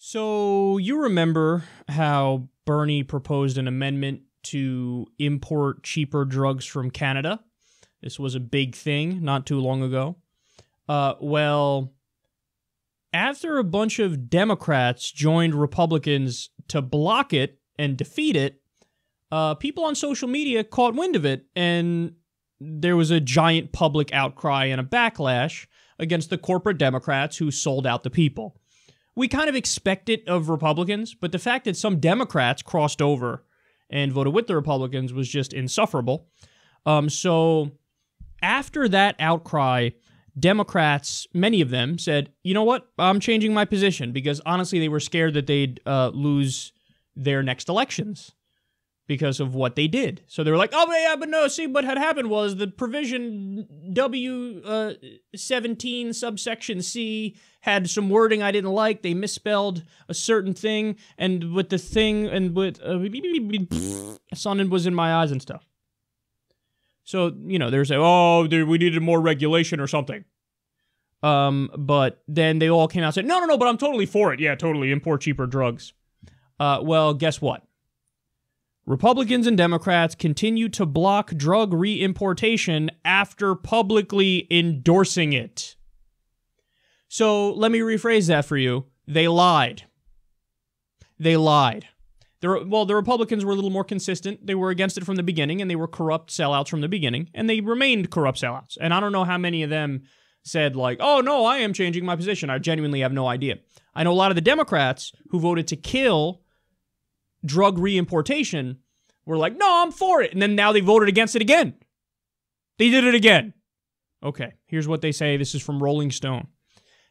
So you remember how Bernie proposed an amendment to import cheaper drugs from Canada? This was a big thing not too long ago. Well, after a bunch of Democrats joined Republicans to block it and defeat it, people on social media caught wind of it, and there was a giant public outcry and a backlash against the corporate Democrats who sold out the people. We kind of expect it of Republicans, but the fact that some Democrats crossed over and voted with the Republicans was just insufferable. So after that outcry, Democrats, many of them, said, you know what, I'm changing my position, because honestly they were scared that they'd lose their next elections because of what they did. So they were like, oh yeah, but no, see, what had happened was the provision W17 subsection C had some wording I didn't like. They misspelled a certain thing, and with the thing, and with sun was in my eyes and stuff. So, you know, they're saying, oh, we needed more regulation or something. But then they all came out and said, no, but I'm totally for it. Yeah, totally, import cheaper drugs. Well, guess what? Republicans and Democrats continue to block drug re-importation after publicly endorsing it. So let me rephrase that for you. They lied. They lied. Well, the Republicans were a little more consistent. They were against it from the beginning, and they were corrupt sellouts from the beginning, and they remained corrupt sellouts. And I don't know how many of them said, like, oh, no, I am changing my position. I genuinely have no idea. I know a lot of the Democrats who voted to kill drug re-importation were like, no, I'm for it. And then now they voted against it again. They did it again. Okay, here's what they say. This is from Rolling Stone.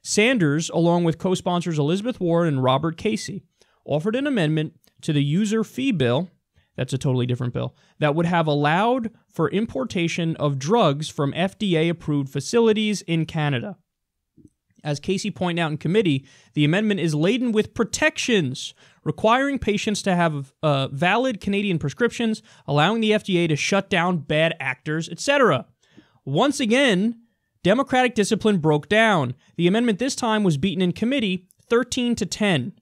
Sanders, along with co-sponsors Elizabeth Warren and Robert Casey, offered an amendment to the user fee bill, that's a totally different bill, that would have allowed for importation of drugs from FDA-approved facilities in Canada. As Casey pointed out in committee, the amendment is laden with protections, requiring patients to have valid Canadian prescriptions, allowing the FDA to shut down bad actors, etc. Once again, Democratic discipline broke down. The amendment this time was beaten in committee 13-10.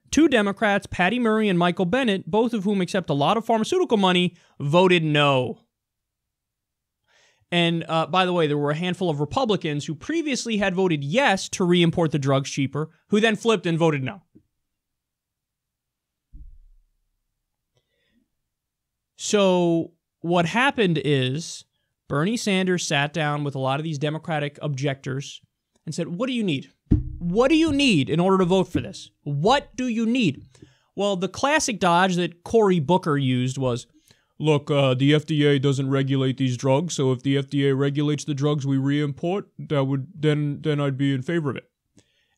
Two Democrats, Patty Murray and Michael Bennet, both of whom accept a lot of pharmaceutical money, voted no. And by the way, there were a handful of Republicans who previously had voted yes to re-import the drugs cheaper, who then flipped and voted no. So what happened is Bernie Sanders sat down with a lot of these Democratic objectors and said, what do you need? What do you need in order to vote for this? What do you need? Well, the classic dodge that Cory Booker used was, look, the FDA doesn't regulate these drugs, so if the FDA regulates the drugs we re-import, that would then I'd be in favor of it.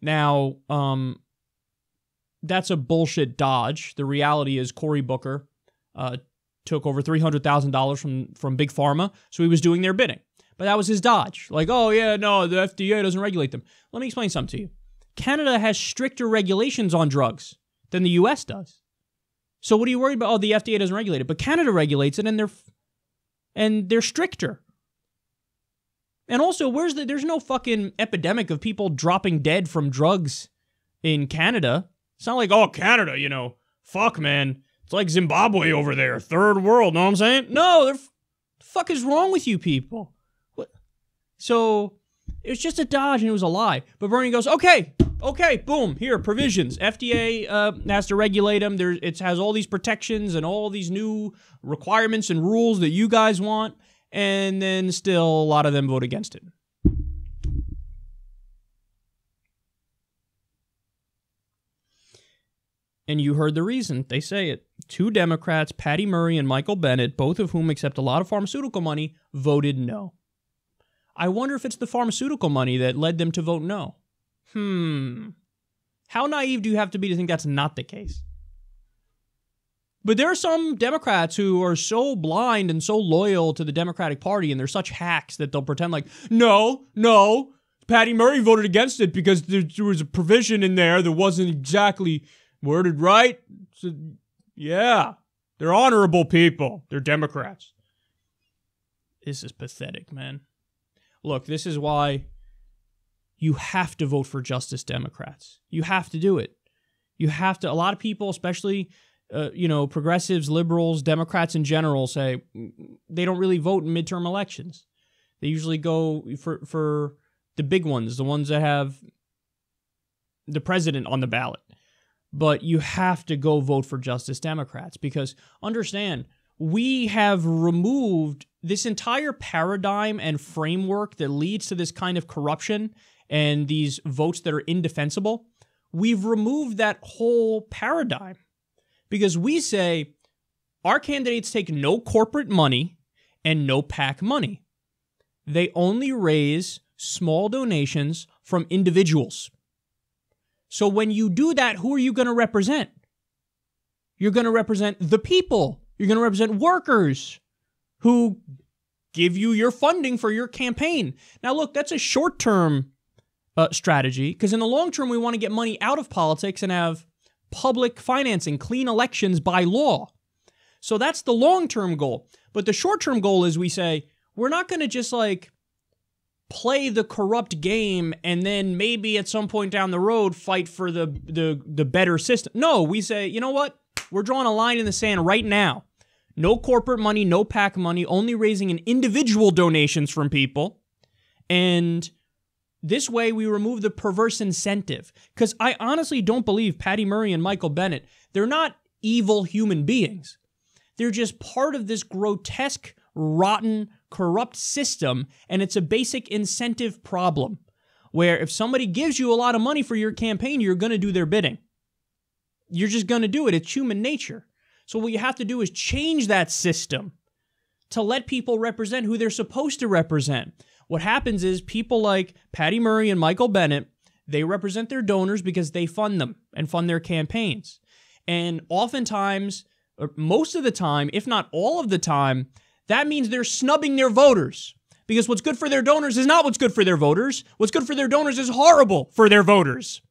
Now, that's a bullshit dodge. The reality is Cory Booker took over $300,000 from Big Pharma, so he was doing their bidding. But that was his dodge. Like, oh yeah, no, the FDA doesn't regulate them. Let me explain something to you. Canada has stricter regulations on drugs than the US does. So what are you worried about? Oh, the FDA doesn't regulate it, but Canada regulates it, and they're stricter. And also, there's no fucking epidemic of people dropping dead from drugs in Canada. It's not like, oh, Canada, you know, fuck, man. It's like Zimbabwe over there, third world, know what I'm saying? No, the fuck is wrong with you people? What? So it was just a dodge and it was a lie. But Bernie goes, okay, boom, here, provisions. FDA has to regulate them. It has all these protections and all these new requirements and rules that you guys want. And then still a lot of them vote against it. And you heard the reason. They say it. Two Democrats, Patty Murray and Michael Bennet, both of whom accept a lot of pharmaceutical money, voted no. I wonder if it's the pharmaceutical money that led them to vote no. How naive do you have to be to think that's not the case? But there are some Democrats who are so blind and so loyal to the Democratic Party, and they're such hacks that they'll pretend like, no, Patty Murray voted against it because there was a provision in there that wasn't exactly worded right. So, yeah, they're honorable people. They're Democrats. This is pathetic, man. Look, this is why you have to vote for Justice Democrats. You have to do it. You have to, a lot of people, especially, progressives, liberals, Democrats in general, say they don't really vote in midterm elections. They usually go for the big ones, the ones that have the president on the ballot. But you have to go vote for Justice Democrats because, understand, we have removed this entire paradigm and framework that leads to this kind of corruption and these votes that are indefensible. We've removed that whole paradigm because we say our candidates take no corporate money and no PAC money. They only raise small donations from individuals. So when you do that, who are you going to represent? You're going to represent the people. You're going to represent workers who give you your funding for your campaign. Now, look, that's a short-term strategy because in the long term, we want to get money out of politics and have public financing, clean elections by law. So that's the long-term goal. But the short-term goal is we say, we're not going to just play the corrupt game and then maybe at some point down the road fight for the better system. No, we say, you know what? We're drawing a line in the sand right now. No corporate money, no PAC money, only raising in individual donations from people. And this way we remove the perverse incentive. Because I honestly don't believe Patty Murray and Michael Bennet, they're not evil human beings. They're just part of this grotesque, rotten, corrupt system, and it's a basic incentive problem where if somebody gives you a lot of money for your campaign, you're going to do their bidding. You're just going to do it. It's human nature. So what you have to do is change that system to let people represent who they're supposed to represent. What happens is people like Patty Murray and Michael Bennet, they represent their donors because they fund them and fund their campaigns. And oftentimes, or most of the time, if not all of the time, that means they're snubbing their voters because what's good for their donors is not what's good for their voters. What's good for their donors is horrible for their voters.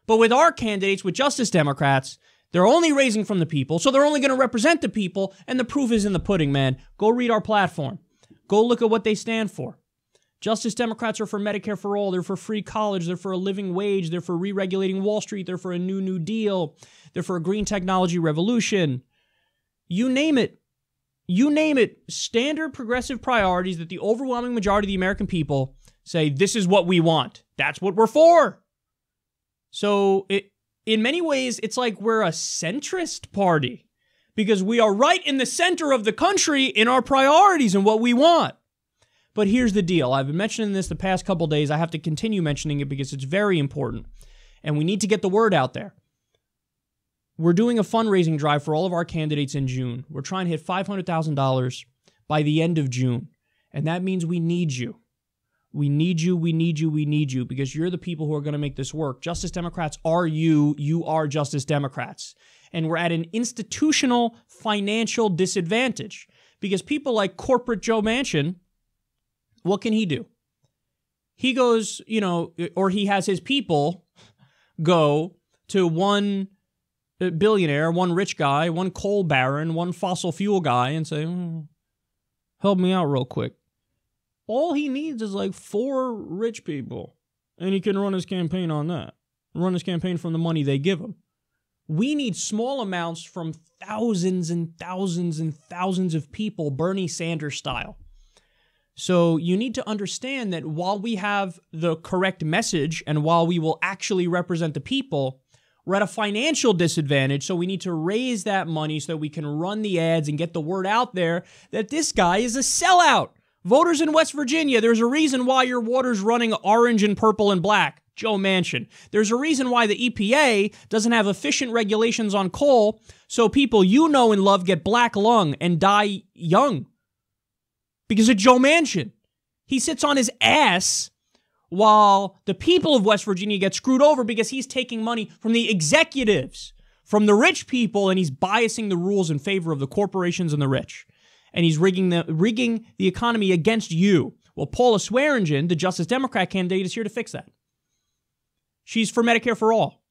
But with our candidates, with Justice Democrats, they're only raising from the people, so they're only going to represent the people, and the proof is in the pudding, man. Go read our platform. Go look at what they stand for. Justice Democrats are for Medicare for all. They're for free college. They're for a living wage. They're for re-regulating Wall Street. They're for a New Deal. They're for a green technology revolution. You name it. You name it. Standard progressive priorities that the overwhelming majority of the American people say, this is what we want. That's what we're for. So in many ways, it's like we're a centrist party because we are right in the center of the country in our priorities and what we want. But here's the deal. I've been mentioning this the past couple days. I have to continue mentioning it because it's very important, and we need to get the word out there. We're doing a fundraising drive for all of our candidates in June. We're trying to hit $500,000 by the end of June, and that means we need you. We need you, we need you, we need you, because you're the people who are going to make this work. Justice Democrats are you. You are Justice Democrats. And we're at an institutional financial disadvantage because people like corporate Joe Manchin, what can he do? He goes, or he has his people go to one billionaire, one rich guy, one coal baron, one fossil fuel guy and say, help me out real quick. All he needs is 4 rich people, and he can run his campaign on that. Run his campaign from the money they give him. We need small amounts from thousands and thousands and thousands of people, Bernie Sanders style. So you need to understand that while we have the correct message and while we will actually represent the people, we're at a financial disadvantage, so we need to raise that money so that we can run the ads and get the word out there that this guy is a sellout. Voters in West Virginia, there's a reason why your water's running orange and purple and black. Joe Manchin. There's a reason why the EPA doesn't have efficient regulations on coal, so people you know and love get black lung and die young. Because of Joe Manchin. He sits on his ass while the people of West Virginia get screwed over because he's taking money from the executives, from the rich people, and he's biasing the rules in favor of the corporations and the rich. And he's rigging the economy against you. Well, Paula Swearingen, the Justice Democrat candidate, is here to fix that. She's for Medicare for all.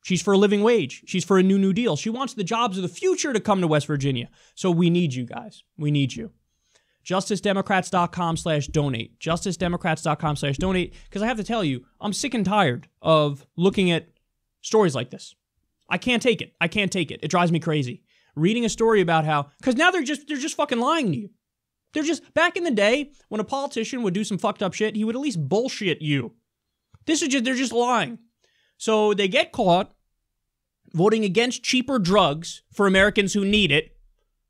She's for a living wage. She's for a New Deal. She wants the jobs of the future to come to West Virginia. So we need you guys. We need you. JusticeDemocrats.com/donate. JusticeDemocrats.com/donate. Because I have to tell you, I'm sick and tired of looking at Stories like this. I can't take it. I can't take it. It drives me crazy. Reading a story about how, because now they're just fucking lying to you. They're just, back in the day, when a politician would do some fucked up shit, he would at least bullshit you. They're just lying. So they get caught voting against cheaper drugs for Americans who need it.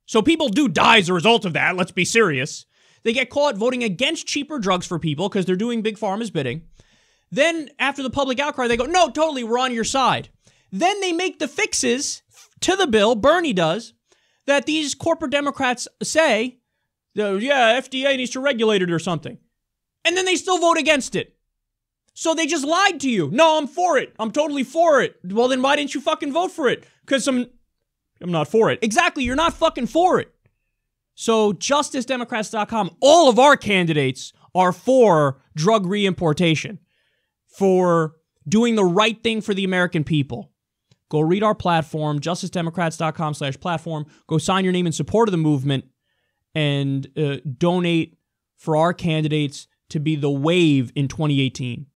So people do die as a result of that, let's be serious. They get caught voting against cheaper drugs for people because they're doing Big Pharma's bidding. Then, after the public outcry, they go, no, totally, we're on your side. Then they make the fixes to the bill, Bernie does, that these corporate Democrats say, yeah, FDA needs to regulate it or something. And then they still vote against it. So they just lied to you. No, I'm for it. I'm totally for it. Well, then why didn't you fucking vote for it? Because I'm not for it. Exactly, you're not fucking for it. So justicedemocrats.com, all of our candidates are for drug re-importation, for doing the right thing for the American people. Go read our platform, justicedemocrats.com/platform. Go sign your name in support of the movement and donate for our candidates to be the wave in 2018.